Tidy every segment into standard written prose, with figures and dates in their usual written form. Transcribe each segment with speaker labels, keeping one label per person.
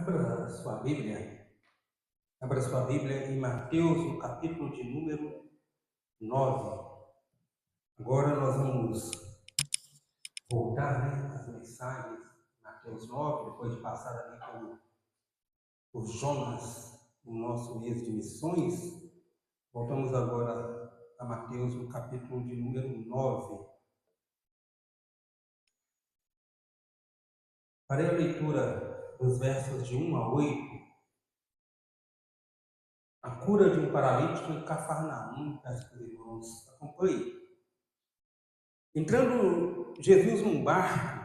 Speaker 1: Abra sua Bíblia, abra sua Bíblia em Mateus, no capítulo de número 9. Agora nós vamos voltar, às mensagens, Mateus 9, depois de passar ali por Jonas, no nosso mês de missões. Voltamos agora a Mateus, no capítulo de número 9. Farei a leitura dos versos de 1 a 8. A cura de um paralítico em Cafarnaum, peço que os irmãos acompanhem. Entrando Jesus num barco,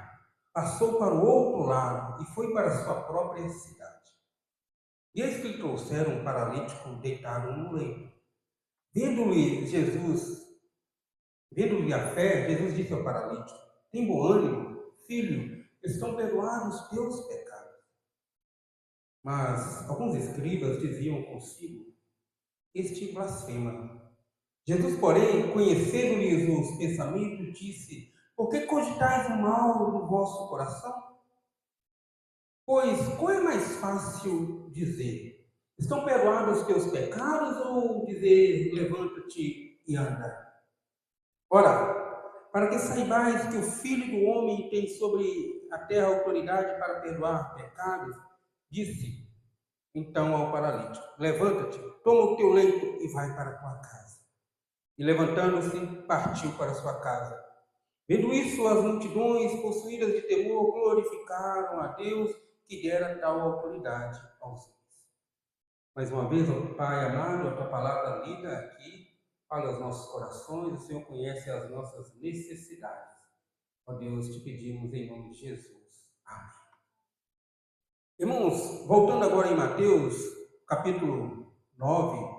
Speaker 1: passou para o outro lado e foi para sua própria cidade. E eis que lhe trouxeram um paralítico deitado no leito. Vendo-lhe Jesus, vendo-lhe a fé, Jesus disse ao paralítico: tem bom ânimo, filho, estão perdoados os teus pecados. Mas alguns escribas diziam consigo: este blasfema. Jesus, porém, conhecendo-lhes os pensamentos, disse: por que cogitais o mal no vosso coração? Pois qual é mais fácil dizer: estão perdoados os teus pecados, ou dizer: levanta-te e anda? Ora, para que saibais que o Filho do Homem tem sobre a terra autoridade para perdoar pecados, disse então ao paralítico: levanta-te, toma o teu leito e vai para a tua casa. E levantando-se, partiu para sua casa. Vendo isso, as multidões, possuídas de temor, glorificaram a Deus que dera tal autoridade aos homens. Mais uma vez, ó Pai amado, a tua palavra lida aqui, fala aos nossos corações, o Senhor conhece as nossas necessidades. Ó Deus, te pedimos em nome de Jesus. Amém. Irmãos, voltando agora em Mateus, capítulo 9,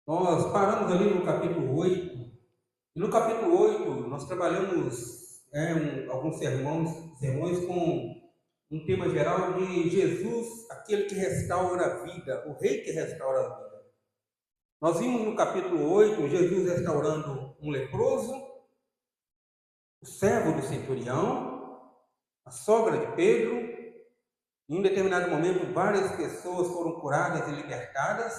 Speaker 1: nós paramos ali no capítulo 8. E no capítulo 8, nós trabalhamos alguns sermões com um tema geral de Jesus, aquele que restaura a vida, o rei que restaura a vida. Nós vimos no capítulo 8, Jesus restaurando um leproso, o servo do centurião, a sogra de Pedro. Em um determinado momento, várias pessoas foram curadas e libertadas.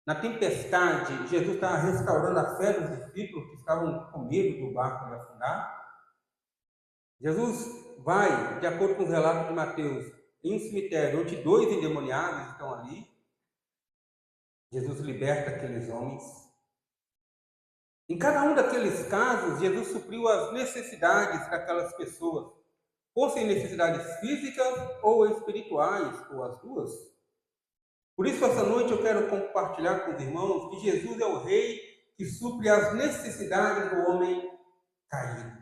Speaker 1: Na tempestade, Jesus estava restaurando a fé dos discípulos que estavam com medo do barco de afundar. Jesus vai, de acordo com os relatos de Mateus, em um cemitério onde 2 endemoniados estão ali. Jesus liberta aqueles homens. Em cada um daqueles casos, Jesus supriu as necessidades daquelas pessoas, fossem necessidades físicas ou espirituais, ou as duas. Por isso, essa noite eu quero compartilhar com os irmãos que Jesus é o Rei que supre as necessidades do homem caído.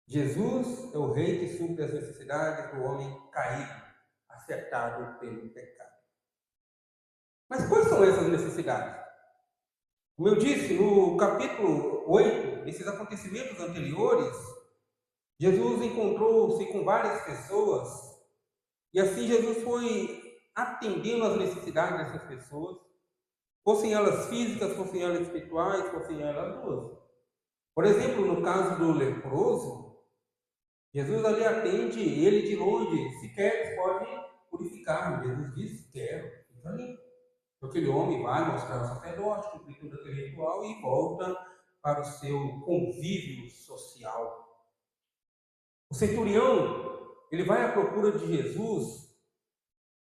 Speaker 1: Jesus é o Rei que supre as necessidades do homem caído, afetado pelo pecado. Mas quais são essas necessidades? Como eu disse, no capítulo 8, nesses acontecimentos anteriores, Jesus encontrou-se com várias pessoas e assim Jesus foi atendendo às necessidades dessas pessoas, fossem elas físicas, fossem elas espirituais, fossem elas duas. Por exemplo, no caso do leproso, Jesus ali atende ele de longe: se queres, pode purificar. Jesus diz: quero, fica ali. Aquele homem vai mostrar ao sacerdote, cumprir todo aquele ritual e volta para o seu convívio social. O centurião, ele vai à procura de Jesus,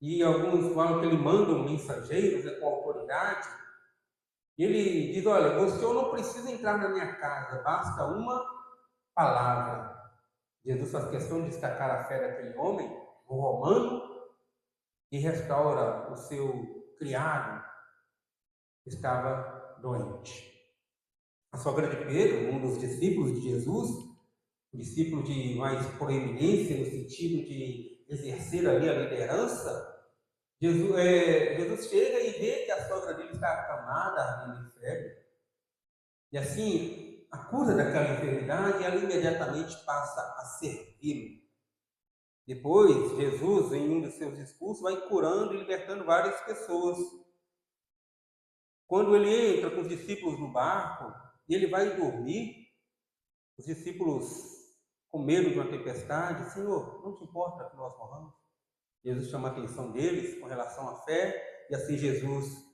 Speaker 1: e alguns falam que ele manda um mensageiro com autoridade, e ele diz: olha, o senhor não precisa entrar na minha casa, basta uma palavra. Jesus faz questão de destacar a fé daquele homem, o romano, e restaura o seu criado, que estava doente. A sogra de Pedro, um dos discípulos de Jesus, um discípulo de mais proeminência no sentido de exercer ali a liderança, Jesus chega e vê que a sogra dele está acamada, ardendo de febre. E assim, a cura daquela enfermidade, ela imediatamente passa a servi-lo. Depois, Jesus, em um dos seus discursos, vai curando e libertando várias pessoas. Quando ele entra com os discípulos no barco e ele vai dormir, os discípulos, com medo de uma tempestade: Senhor, não te importa que nós morramos? Jesus chama a atenção deles com relação à fé, e assim Jesus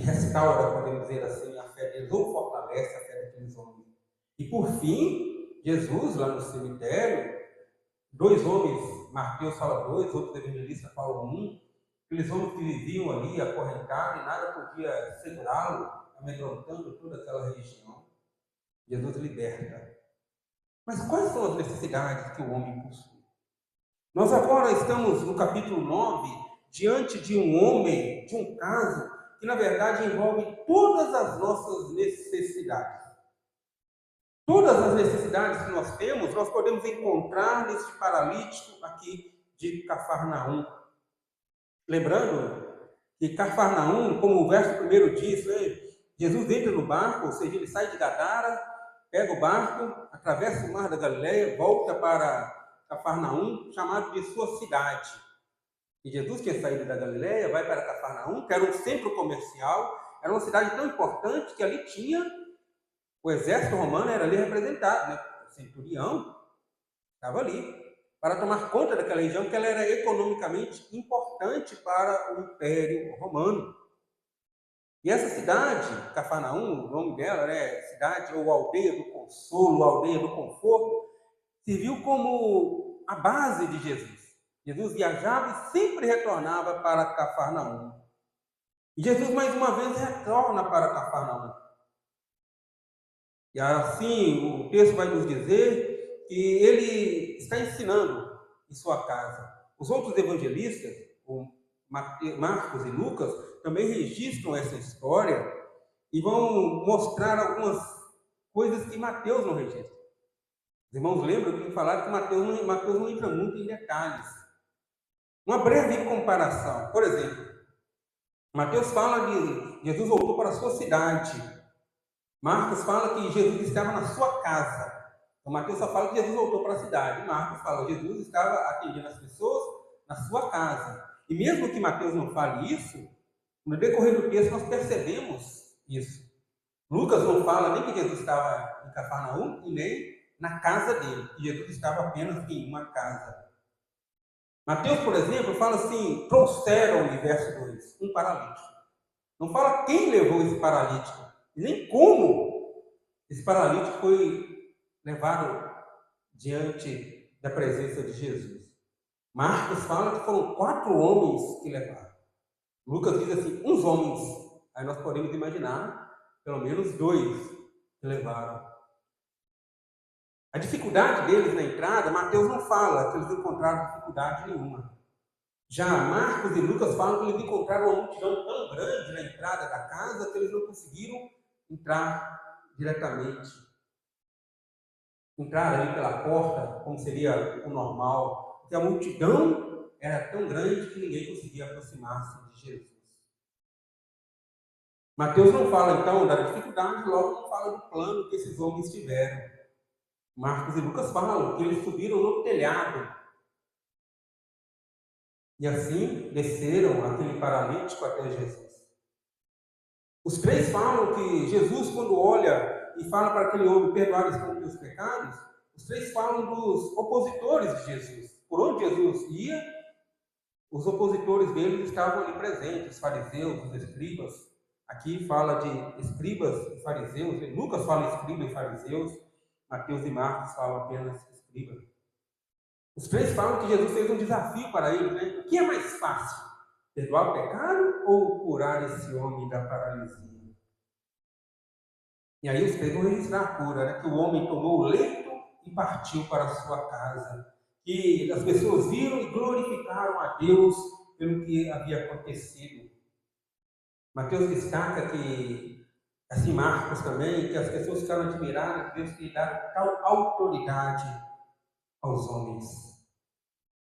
Speaker 1: restaura, podemos dizer assim, a fé deles, ou fortalece a fé daqueles homens. E por fim, Jesus, lá no cemitério, 2 homens, Mateus fala 2, outros evangelistas falam 1, aqueles homens que viviam ali acorrentados e nada podia segurá-lo, amedrontando toda aquela região. Jesus liberta. Mas quais são as necessidades que o homem possui? Nós agora estamos no capítulo 9, diante de um homem, de um caso, que na verdade envolve todas as nossas necessidades. Todas as necessidades que nós temos, nós podemos encontrar nesse paralítico aqui de Cafarnaum. Lembrando que Cafarnaum, como o verso primeiro diz, Jesus entra no barco, ou seja, ele sai de Gadara, pega o barco, atravessa o mar da Galileia, volta para Cafarnaum, chamado de sua cidade. E Jesus tinha saído da Galileia, vai para Cafarnaum, que era um centro comercial, era uma cidade tão importante que ali tinha o exército romano, era ali representado, né? O centurião estava ali para tomar conta daquela região, porque ela era economicamente importante para o Império Romano. E essa cidade, Cafarnaum, o nome dela, né, cidade ou aldeia do consolo, aldeia do conforto, serviu como a base de Jesus. Jesus viajava e sempre retornava para Cafarnaum. E Jesus, mais uma vez, retorna para Cafarnaum. E assim, o texto vai nos dizer que ele está ensinando em sua casa. Os outros evangelistas, Marcos e Lucas, também registram essa história e vão mostrar algumas coisas que Mateus não registra. Os irmãos lembram que falaram que Mateus não entra muito em detalhes. Uma breve comparação. Por exemplo, Mateus fala que Jesus voltou para a sua cidade. Marcos fala que Jesus estava na sua casa. Então, Mateus só fala que Jesus voltou para a cidade. Marcos fala que Jesus estava atendendo as pessoas na sua casa. E mesmo que Mateus não fale isso, no decorrer do texto nós percebemos isso. Lucas não fala nem que Jesus estava em Cafarnaum e nem na casa dele, que Jesus estava apenas em uma casa. Mateus, por exemplo, fala assim, trouxeram, no verso 2, um paralítico. Não fala quem levou esse paralítico, e nem como esse paralítico foi levado diante da presença de Jesus. Marcos fala que foram 4 homens que levaram. Lucas diz assim, uns homens. Aí nós podemos imaginar, pelo menos 2 que levaram. A dificuldade deles na entrada, Mateus não fala que eles encontraram dificuldade nenhuma. Já Marcos e Lucas falam que eles encontraram uma multidão tão grande na entrada da casa que eles não conseguiram entrar diretamente. Entrar ali pela porta, como seria o normal, porque a multidão era tão grande que ninguém conseguia aproximar-se de Jesus. Mateus não fala então da dificuldade, logo não fala do plano que esses homens tiveram. Marcos e Lucas falam que eles subiram no telhado e assim desceram aquele paralítico até Jesus. Os 3 falam que Jesus, quando olha e fala para aquele homem, perdoados estão os teus pecados, os 3 falam dos opositores de Jesus. Por onde Jesus ia, os opositores dele estavam ali presentes, os fariseus, os escribas. Aqui fala de escribas e fariseus, Lucas fala escriba e fariseus, Mateus e Marcos falam apenas escriba. Os 3 falam que Jesus fez um desafio para eles, né? O que é mais fácil? Perdoar o pecado ou curar esse homem da paralisia? E aí os 3 vão registrar a cura, né? Que o homem tomou o leito e partiu para a sua casa. E as pessoas viram e glorificaram a Deus pelo que havia acontecido. Mateus destaca que, assim Marcos também, que as pessoas ficaram admiradas que Deus tinha dado tal autoridade aos homens.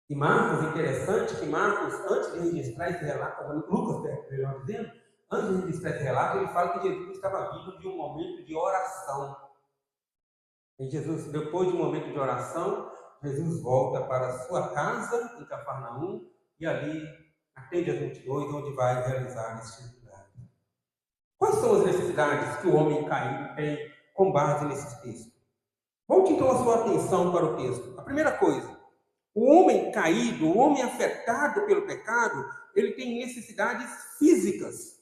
Speaker 1: E Marcos, interessante que Marcos, antes de registrar esse relato, Lucas, melhor dizendo, antes de registrar esse relato, ele fala que Jesus estava vindo de um momento de oração. E Jesus, depois de um momento de oração, Jesus volta para a sua casa, em Cafarnaum, e ali atende as multidões, onde vai realizar esse milagre. Quais são as necessidades que o homem caído tem com base nesses textos? Volte então a sua atenção para o texto. A primeira coisa, O homem caído, o homem afetado pelo pecado, ele tem necessidades físicas.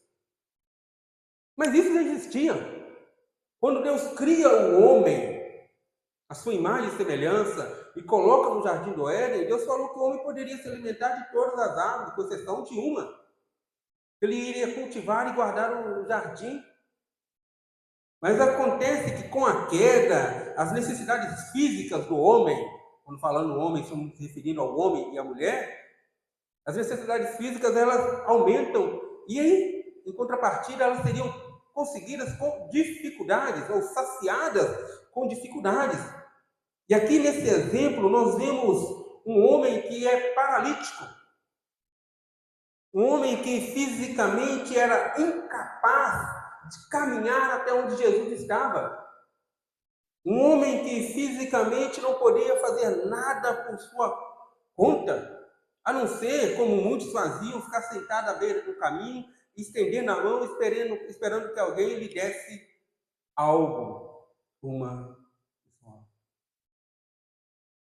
Speaker 1: Mas isso já existia. Quando Deus cria o homem, a sua imagem e semelhança, e coloca no jardim do Éden, Deus falou que o homem poderia se alimentar de todas as árvores, com exceção de uma. Ele iria cultivar e guardar o jardim. Mas acontece que com a queda, as necessidades físicas do homem, quando falando homem, estamos se referindo ao homem e à mulher, as necessidades físicas elas aumentam e aí, em contrapartida, elas seriam conseguidas com dificuldades ou saciadas com dificuldades. E aqui nesse exemplo nós vemos um homem que é paralítico, um homem que fisicamente era incapaz de caminhar até onde Jesus estava. Um homem que fisicamente não podia fazer nada por sua conta, a não ser, como muitos faziam, ficar sentado à beira do caminho, estendendo a mão, esperando que alguém lhe desse algo, uma esmola.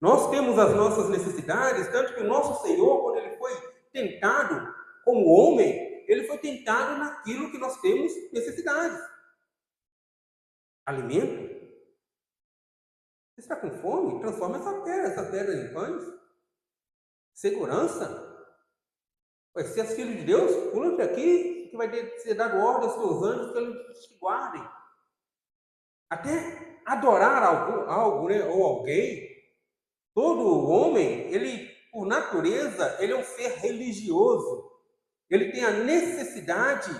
Speaker 1: Nós temos as nossas necessidades, tanto que o nosso Senhor, quando ele foi tentado como homem, ele foi tentado naquilo que nós temos necessidades. Alimento. Você está com fome? Transforma essa pedra em pães. Segurança. Se és filho de Deus, pula aqui, que vai ser dado ordem aos teus anjos que eles te guardem. Até adorar algo, né, ou alguém. Todo homem, ele, por natureza, ele é um ser religioso. Ele tem a necessidade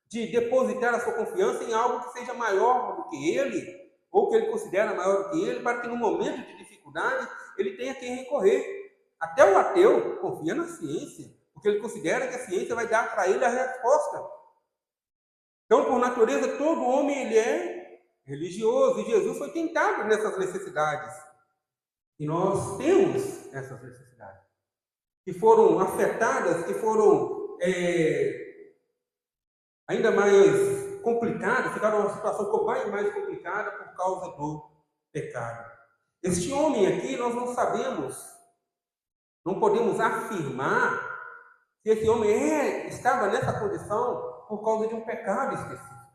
Speaker 1: de depositar a sua confiança em algo que seja maior do que ele, ou que ele considera maior do que ele, para que no momento de dificuldade ele tenha quem recorrer. Até o ateu confia na ciência, porque ele considera que a ciência vai dar para ele a resposta. Então, por natureza, todo homem ele é religioso, e Jesus foi tentado nessas necessidades. E nós temos essas necessidades, que foram afetadas, que foram ainda mais complicadas, ficaram uma situação mais complicada por causa do pecado. Este homem aqui, nós não sabemos, não podemos afirmar que esse homem estava nessa condição por causa de um pecado específico.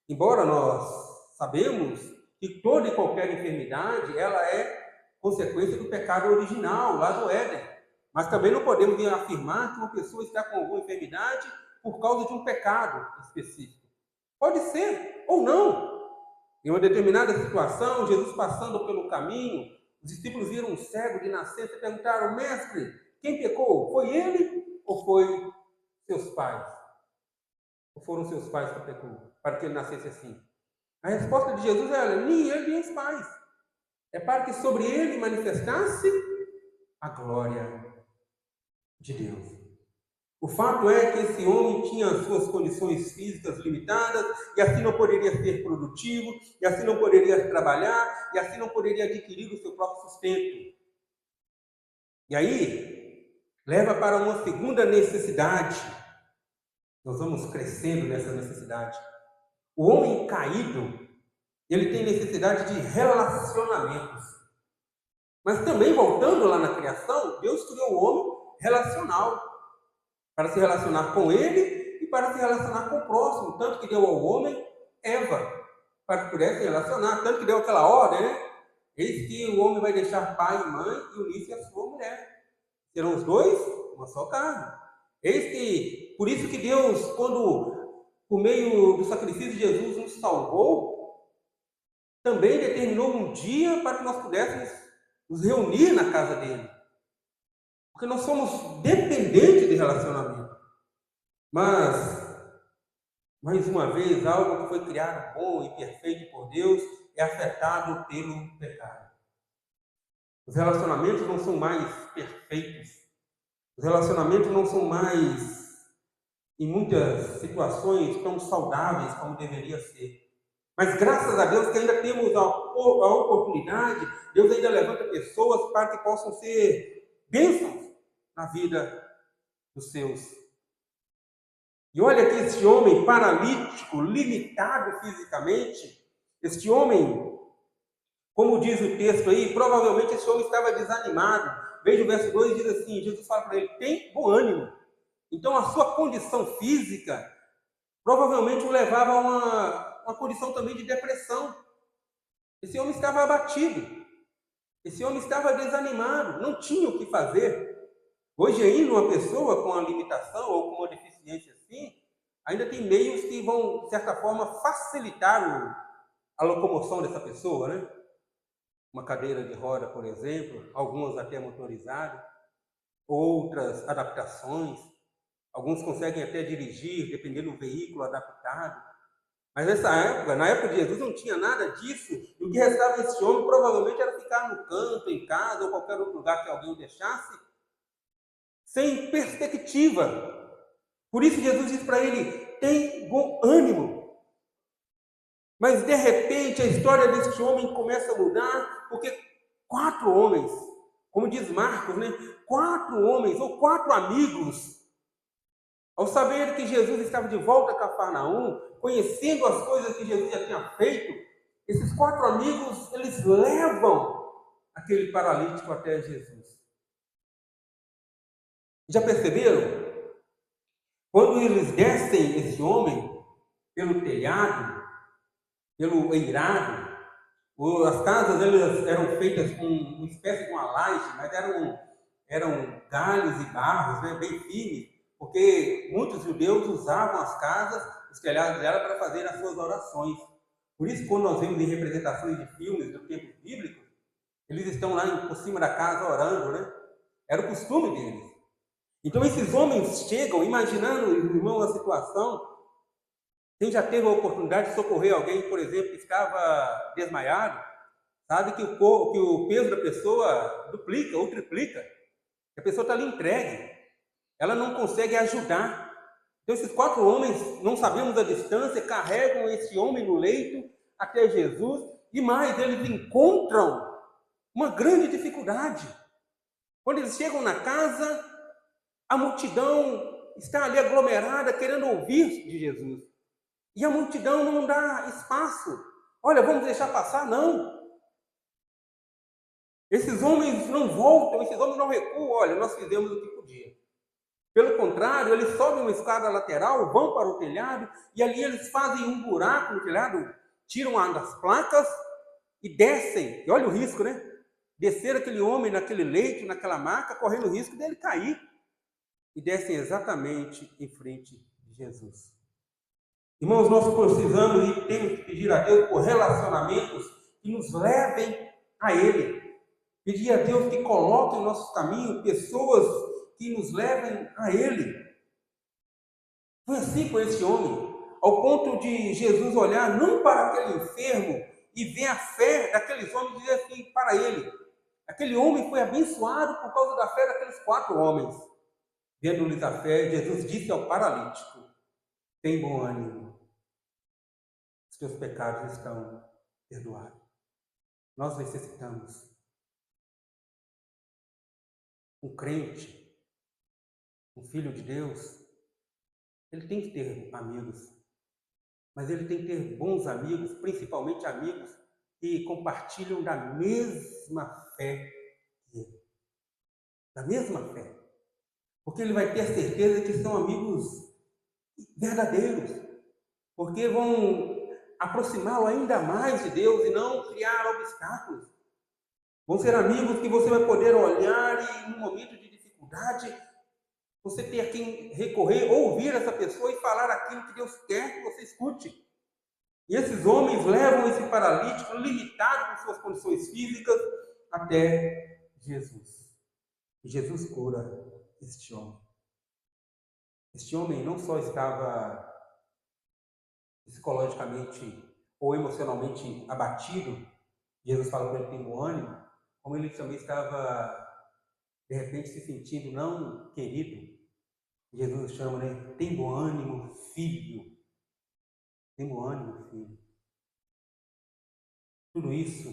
Speaker 1: Embora nós sabemos que toda e qualquer enfermidade, ela é consequência do pecado original, lá do Éden. Mas também não podemos afirmar que uma pessoa está com alguma enfermidade por causa de um pecado específico. Pode ser, ou não. Em uma determinada situação, Jesus passando pelo caminho, os discípulos viram um cego de nascença e perguntaram: mestre, quem pecou? Foi ele ou foi seus pais? Ou foram seus pais que pecou, para que ele nascesse assim? A resposta de Jesus é: nem ele nem os pais. É para que sobre ele manifestasse a glória de Deus. O fato é que esse homem tinha as suas condições físicas limitadas, e assim não poderia ser produtivo, e assim não poderia trabalhar, e assim não poderia adquirir o seu próprio sustento. E aí, leva para uma segunda necessidade. Nós vamos crescendo nessa necessidade. O homem caído, ele tem necessidade de relacionamentos. Mas também, voltando lá na criação, Deus criou o homem relacional, para se relacionar com ele e para se relacionar com o próximo. Tanto que deu ao homem Eva, para que pudesse se relacionar. Tanto que deu aquela ordem, né? Eis que o homem vai deixar pai e mãe e unir-se à sua mulher. Serão os dois uma só carne. Eis que, por isso que Deus, quando, por meio do sacrifício de Jesus, nos salvou, também determinou um dia para que nós pudéssemos nos reunir na casa dele. Porque nós somos dependentes de relacionamento. Mas, mais uma vez, algo que foi criado bom e perfeito por Deus é afetado pelo pecado. Os relacionamentos não são mais perfeitos. Os relacionamentos não são mais, em muitas situações, tão saudáveis como deveria ser. Mas graças a Deus que ainda temos a oportunidade, Deus ainda levanta pessoas para que possam ser bênçãos na vida dos seus. E olha aqui este homem paralítico, limitado fisicamente, este homem, como diz o texto aí, provavelmente esse homem estava desanimado, Veja o verso 2, diz assim, Jesus fala para ele, tem bom ânimo. Então a sua condição física provavelmente o levava a uma condição também de depressão. Esse homem estava abatido, esse homem estava desanimado, não tinha o que fazer. Hoje ainda uma pessoa com uma limitação ou com uma deficiência assim, ainda tem meios que vão, de certa forma, facilitar a locomoção dessa pessoa, né? Uma cadeira de roda, por exemplo, algumas até motorizadas, outras adaptações, alguns conseguem até dirigir, dependendo do veículo adaptado. Mas nessa época, na época de Jesus, não tinha nada disso, e o que restava a esse homem provavelmente era ficar no canto, em casa, ou qualquer outro lugar que alguém o deixasse, sem perspectiva. Por isso Jesus diz para ele, tem bom ânimo. Mas de repente a história deste homem começa a mudar, porque 4 homens, como diz Marcos, né? 4 homens ou 4 amigos, ao saber que Jesus estava de volta a Cafarnaum, conhecendo as coisas que Jesus já tinha feito, esses 4 amigos, eles levam aquele paralítico até Jesus. Já perceberam? Quando eles descem esse homem pelo telhado, pelo eirado, as casas elas eram feitas com uma espécie de uma laje, mas eram galhos e barros, né, bem firmes, porque muitos judeus usavam as casas, os telhados dela, para fazer as suas orações. Por isso, quando nós vemos em representações de filmes do tempo bíblico, eles estão lá por cima da casa orando, né? Era o costume deles. Então, esses homens chegam, imaginando, irmão, a situação. Quem já teve a oportunidade de socorrer alguém, por exemplo, que estava desmaiado, sabe que o peso da pessoa duplica ou triplica. A pessoa está ali entregue. Ela não consegue ajudar. Então, esses 4 homens, não sabemos a distância, carregam esse homem no leito até Jesus. E mais, eles encontram uma grande dificuldade. Quando eles chegam na casa, a multidão está ali aglomerada, querendo ouvir de Jesus. E a multidão não dá espaço. Olha, vamos deixar passar? Não. Esses homens não voltam, esses homens não recuam. Olha, nós fizemos o que podia. Pelo contrário, eles sobem uma escada lateral, vão para o telhado, e ali eles fazem um buraco no telhado, tiram as placas e descem. E olha o risco, né? Descer aquele homem naquele leito, naquela maca, correndo o risco dele cair. E descem exatamente em frente de Jesus. Irmãos, nós precisamos e temos que pedir a Deus por relacionamentos que nos levem a Ele. Pedir a Deus que coloque em nosso caminho pessoas que nos levem a Ele. Foi assim com esse homem, ao ponto de Jesus olhar não para aquele enfermo e ver a fé daqueles homens e dizer assim para ele. Aquele homem foi abençoado por causa da fé daqueles 4 homens. Vendo-lhes a fé, Jesus disse ao paralítico, tem bom ânimo. Os teus pecados estão perdoados. Nós necessitamos. Um crente, um filho de Deus, ele tem que ter amigos. Mas ele tem que ter bons amigos, principalmente amigos que compartilham da mesma fé que ele. Da mesma fé. Porque ele vai ter certeza que são amigos verdadeiros. Porque vão aproximá-lo ainda mais de Deus e não criar obstáculos. Vão ser amigos que você vai poder olhar e, num momento de dificuldade, você ter a quem recorrer, ouvir essa pessoa e falar aquilo que Deus quer que você escute. E esses homens levam esse paralítico, limitado por suas condições físicas, até Jesus. E Jesus cura este homem. Este homem não só estava psicologicamente ou emocionalmente abatido, Jesus fala para ele tem bom ânimo, como ele também estava, de repente, se sentindo não querido. Jesus chama, né? Tem bom ânimo, filho. Tem bom ânimo, filho. Tudo isso,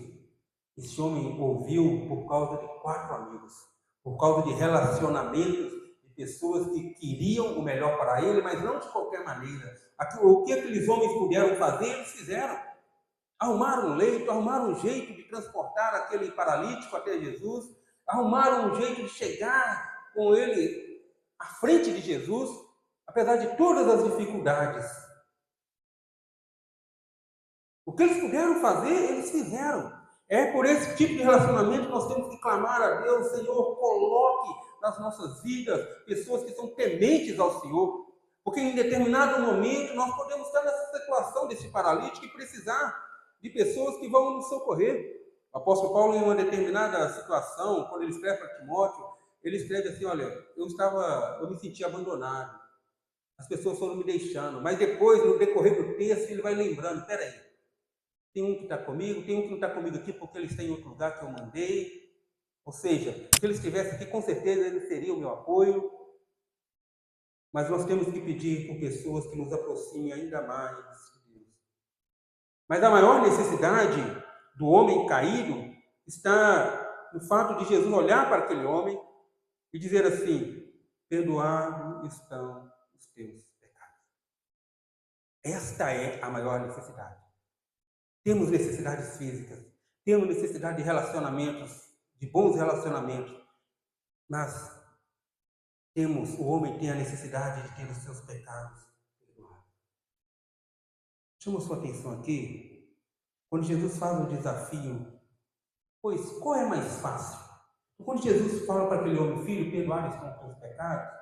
Speaker 1: esse homem ouviu por causa de 4 amigos, por causa de relacionamentos de pessoas que queriam o melhor para ele, mas não de qualquer maneira. O que aqueles homens puderam fazer, eles fizeram. Arrumaram um leito, arrumaram um jeito de transportar aquele paralítico até Jesus, arrumaram um jeito de chegar com ele à frente de Jesus, apesar de todas as dificuldades. O que eles puderam fazer, eles fizeram. É por esse tipo de relacionamento que nós temos que clamar a Deus: Senhor, coloque nas nossas vidas pessoas que são tementes ao Senhor. Porque em determinado momento nós podemos estar nessa situação desse paralítico e precisar de pessoas que vão nos socorrer. O apóstolo Paulo, em uma determinada situação, quando ele escreve para Timóteo, ele escreve assim: olha, eu me senti abandonado, as pessoas foram me deixando, mas depois, no decorrer do texto, ele vai lembrando: peraí, tem um que está comigo, tem um que não está comigo aqui porque eles têm outro lugar que eu mandei. Ou seja, se eles estivessem aqui, com certeza eles seriam o meu apoio. Mas nós temos que pedir por pessoas que nos aproximem ainda mais de Deus. Mas a maior necessidade do homem caído está no fato de Jesus olhar para aquele homem e dizer assim: perdoados estão os teus pecados. Esta é a maior necessidade. Temos necessidades físicas, temos necessidade de relacionamentos, de bons relacionamentos, mas o homem tem a necessidade de ter os seus pecados perdoados. Chama sua atenção aqui, quando Jesus faz um desafio, pois qual é mais fácil? Quando Jesus fala para aquele homem: filho, perdoar estão os teus pecados,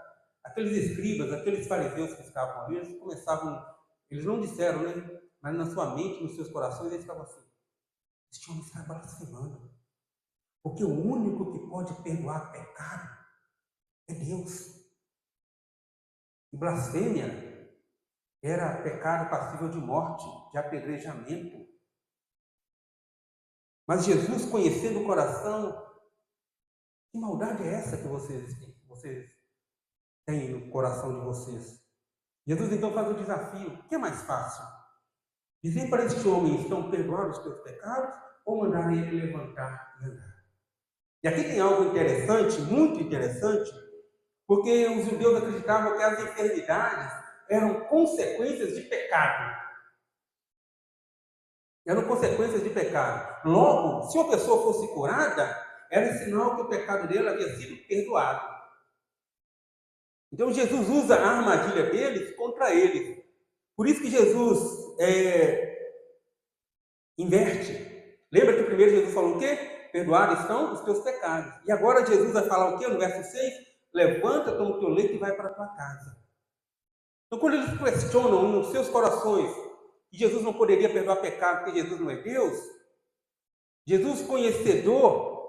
Speaker 1: aqueles escribas, aqueles fariseus que estavam ali, eles começavam, eles não disseram, né? Mas na sua mente, nos seus corações, eles estavam assim: este homem está blasfemando. Porque o único que pode perdoar pecado é Deus. E blasfêmia era pecado passível de morte, de apedrejamento. Mas Jesus, conhecendo o coração, que maldade é essa que vocês têm no coração de vocês? Jesus então faz o desafio: o que é mais fácil? Dizer para este homem: estão perdoados os teus pecados, ou mandar ele levantar e andar? E aqui tem algo interessante, muito interessante, porque os judeus acreditavam que as enfermidades eram consequências de pecado. Eram consequências de pecado. Logo, se uma pessoa fosse curada, era sinal que o pecado dele havia sido perdoado. Então Jesus usa a armadilha deles contra eles. Por isso que Jesus inverte. Lembra que primeiro Jesus falou o quê? Perdoados estão os teus pecados. E agora Jesus vai falar o quê? No verso 6: levanta, toma o teu leito e vai para a tua casa. Então, quando eles questionam nos seus corações que Jesus não poderia perdoar pecado porque Jesus não é Deus, Jesus, conhecedor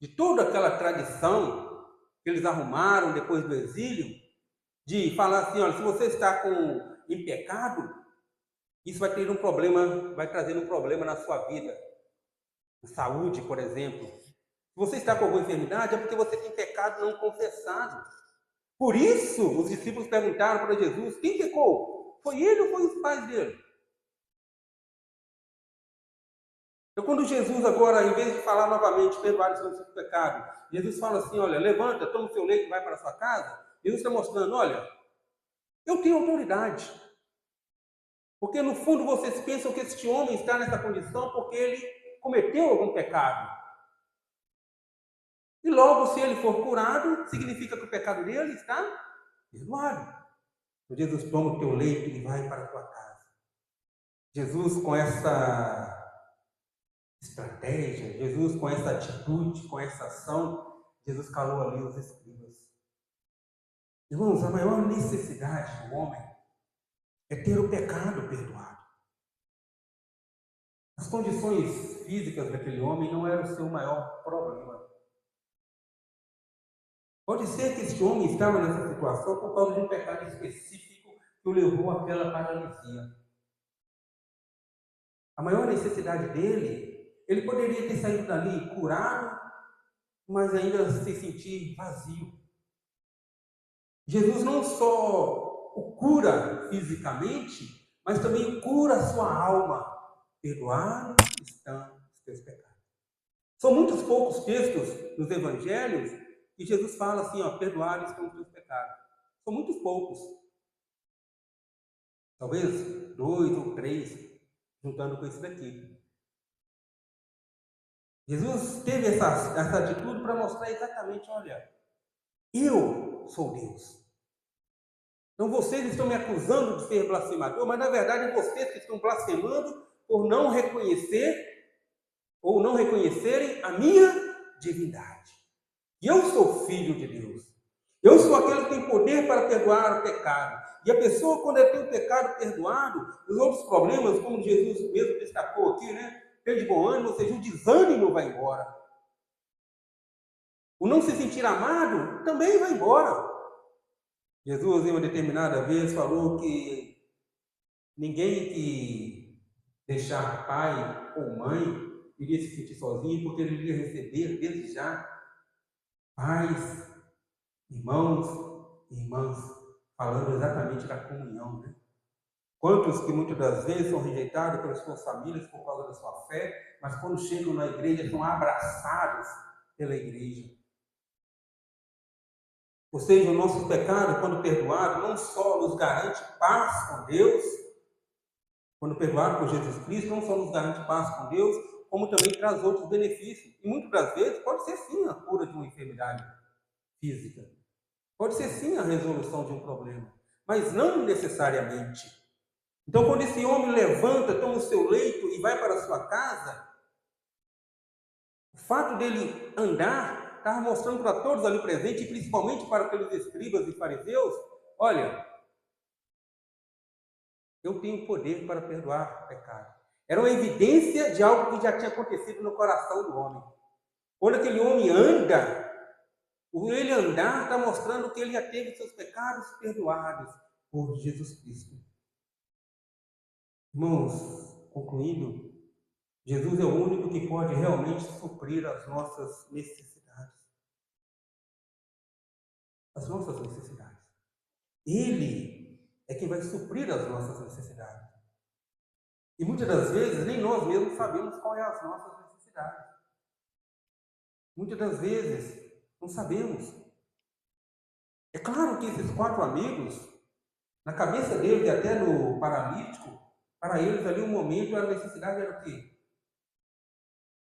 Speaker 1: de toda aquela tradição que eles arrumaram depois do exílio, de falar assim: olha, se você está em pecado, isso vai ter um problema, vai trazer um problema na sua vida, na saúde, por exemplo. Se você está com alguma enfermidade, é porque você tem pecado não confessado. Por isso, os discípulos perguntaram para Jesus: quem pecou? Foi ele ou foi os pais dele? Então, quando Jesus agora, em vez de falar novamente, perdoar os seus pecados, Jesus fala assim: olha, levanta, toma o seu leito e vai para a sua casa. Jesus está mostrando: olha, eu tenho autoridade. Porque no fundo vocês pensam que este homem está nessa condição porque ele cometeu algum pecado. E logo, se ele for curado, significa que o pecado dele está perdoado. Então, Jesus toma o teu leito e vai para a tua casa. Jesus, com essa estratégia, Jesus, com essa atitude, com essa ação, Jesus calou ali os escribas. Irmãos, a maior necessidade do homem é ter o pecado perdoado. As condições físicas daquele homem não eram o seu maior problema. Pode ser que esse homem estava nessa situação por causa de um pecado específico que o levou àquela paralisia. A maior necessidade dele, ele poderia ter saído dali curado, mas ainda se sentir vazio. Jesus não só o cura fisicamente, mas também o cura a sua alma. Perdoados estão os teus pecados. São muitos poucos textos nos evangelhos que Jesus fala assim: ó, perdoados estão os teus pecados. São muitos poucos. Talvez 2 ou 3, juntando com esse daqui. Jesus teve essa atitude para mostrar exatamente, olha, eu sou Deus. Então vocês estão me acusando de ser blasfemador, mas na verdade é vocês que estão blasfemando por não reconhecer ou não reconhecerem a minha divindade. E eu sou filho de Deus. Eu sou aquele que tem poder para perdoar o pecado. E a pessoa, quando ela tem o pecado perdoado, os outros problemas, como Jesus mesmo destacou aqui, né? Tem de bom ânimo, ou seja, o desânimo vai embora. O não se sentir amado também vai embora. Jesus, em uma determinada vez, falou que ninguém que deixar pai ou mãe iria se sentir sozinho, porque ele iria receber, desde já, pais, irmãos e irmãs, falando exatamente da comunhão, né? Quantos que muitas das vezes são rejeitados pelas suas famílias por causa da sua fé, mas quando chegam na igreja são abraçados pela igreja. Ou seja, o nosso pecado, quando perdoado, não só nos garante paz com Deus, quando perdoado por Jesus Cristo, não só nos garante paz com Deus, como também traz outros benefícios. E muitas das vezes pode ser sim a cura de uma enfermidade física. Pode ser sim a resolução de um problema, mas não necessariamente. Então, quando esse homem levanta, toma o seu leito e vai para a sua casa, o fato dele andar estava mostrando para todos ali presentes, e principalmente para aqueles escribas e fariseus, olha, eu tenho poder para perdoar o pecado. Era uma evidência de algo que já tinha acontecido no coração do homem. Quando aquele homem anda, o ele andar está mostrando que ele já teve seus pecados perdoados por Jesus Cristo. Irmãos, concluindo, Jesus é o único que pode realmente suprir as nossas necessidades. As nossas necessidades. Ele é quem vai suprir as nossas necessidades. E muitas das vezes nem nós mesmos sabemos qual é as nossas necessidades. Muitas das vezes não sabemos. É claro que esses 4 amigos, na cabeça deles e até no paralítico, para eles ali um momento a necessidade era o quê?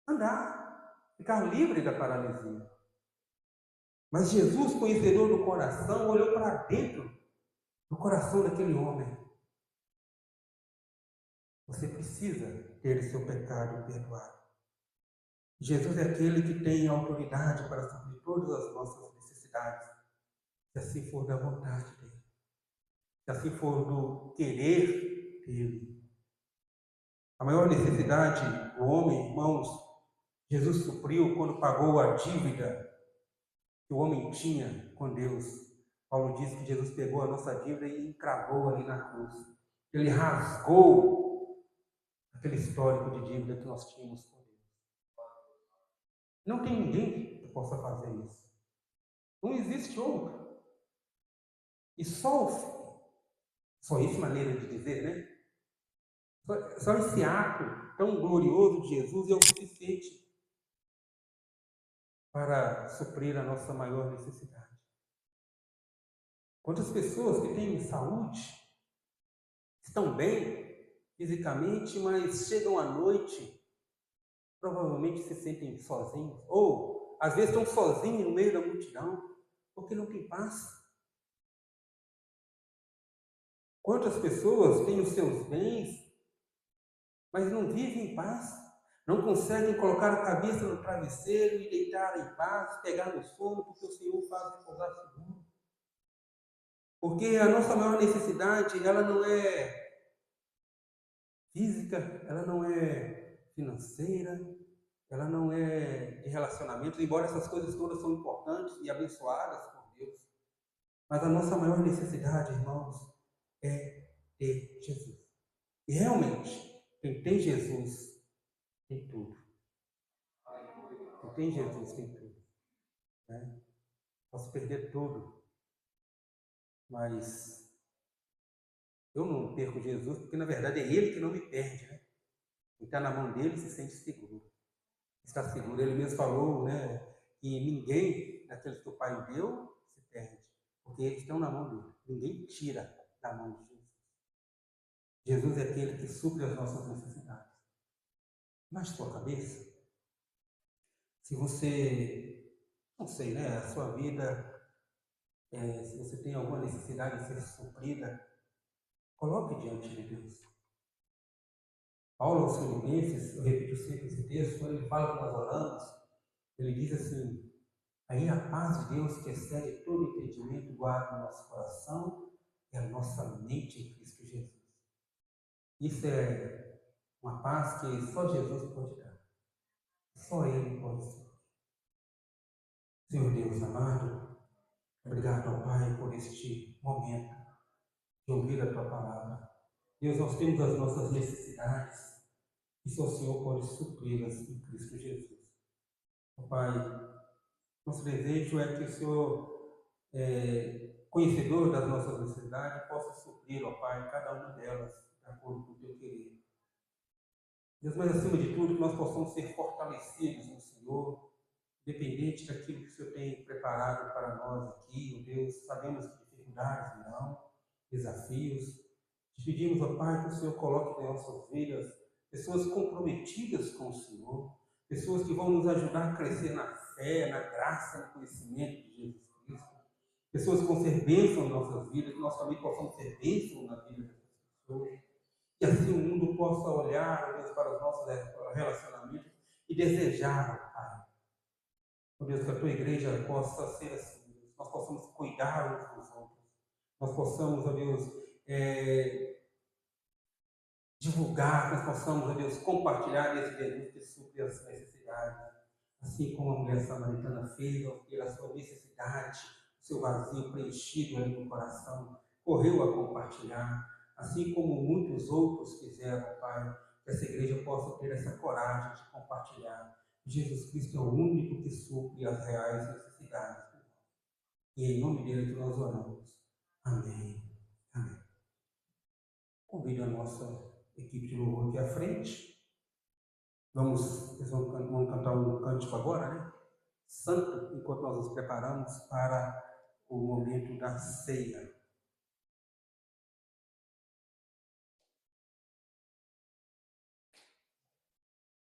Speaker 1: Andar, ficar livre da paralisia. Mas Jesus, conhecedor do coração, olhou para dentro do coração daquele homem. Você precisa ter seu pecado perdoado. Jesus é aquele que tem autoridade para suprir todas as nossas necessidades, se assim for da vontade dele, se assim for do querer dele. A maior necessidade do homem, irmãos, Jesus supriu quando pagou a dívida que o homem tinha com Deus. Paulo diz que Jesus pegou a nossa dívida e encravou ali na cruz. Ele rasgou aquele histórico de dívida que nós tínhamos com Deus. Não tem ninguém que possa fazer isso. Não existe outro. E só isso maneira de dizer, né? Só esse ato tão glorioso de Jesus é o suficiente para suprir a nossa maior necessidade. Quantas pessoas que têm saúde, estão bem fisicamente, mas chegam à noite, provavelmente se sentem sozinhos, ou às vezes estão sozinhos no meio da multidão, porque não tem paz. Quantas pessoas têm os seus bens, mas não vivem em paz, não conseguem colocar a cabeça no travesseiro e deitar em paz, pegar no sono, porque o Senhor faz repousar seguro. Porque a nossa maior necessidade, ela não é física, ela não é financeira, ela não é de relacionamento, embora essas coisas todas são importantes e abençoadas por Deus. Mas a nossa maior necessidade, irmãos, é ter Jesus. E realmente, quem tem Jesus, tem tudo. Quem tem Jesus, tem tudo. Né? Posso perder tudo, mas eu não perco Jesus, porque na verdade é Ele que não me perde. Né? Quem está na mão dele se sente seguro. Está seguro. Ele mesmo falou, né, que ninguém daqueles que o Pai deu se perde, porque eles estão na mão dele. Ninguém tira da mão de Jesus. Jesus é aquele que supre as nossas necessidades. Baixe sua cabeça. Se você, não sei, né, a sua vida, se você tem alguma necessidade de ser suprida, coloque diante de Deus. Paulo aos Filipenses, eu repito sempre esse texto, quando ele fala que nós oramos, ele diz assim: aí a paz de Deus, que excede todo entendimento, guarda o nosso coração e a nossa mente em Cristo Jesus. Isso é uma paz que só Jesus pode dar. Só Ele pode ser. Senhor Deus amado, obrigado ao Pai por este momento de ouvir a Tua palavra. Deus, nós temos as nossas necessidades e só o Senhor pode supri-las em Cristo Jesus. Ó Pai, nosso desejo é que o Senhor, conhecedor das nossas necessidades, possa suprir, ó Pai, cada uma delas, de acordo com o Teu querer. Deus, mas acima de tudo, que nós possamos ser fortalecidos no Senhor, independente daquilo que o Senhor tem preparado para nós aqui, ó Deus. Sabemos que dificuldades virão, desafios. Te pedimos, ó Pai, que o Senhor coloque em nossas vidas pessoas comprometidas com o Senhor, pessoas que vão nos ajudar a crescer na fé, na graça, no conhecimento de Jesus Cristo, pessoas que vão ser bênção em nossas vidas, que nós também possamos ser bênção na vida dessas pessoas. Que assim o mundo possa olhar, ó Deus, para os nossos relacionamentos e desejar, ó Pai, ó Deus, que a Tua igreja possa ser assim, Deus, nós possamos cuidar uns dos outros, nós possamos, ó Deus, divulgar, que nós possamos, ó Deus, compartilhar esse Jesus que supre as necessidades, assim como a mulher samaritana fez, ao ter a sua necessidade, o seu vazio preenchido ali no coração, correu a compartilhar, assim como muitos outros fizeram, Pai, que essa igreja possa ter essa coragem de compartilhar. Jesus Cristo é o único que supre as reais necessidades. E é em nome dele que nós oramos. Amém. Amém. Convido a nossa equipe de louvor aqui à frente. Eles vão cantar um cântico agora, né? Santo, enquanto nós nos preparamos para o momento da ceia.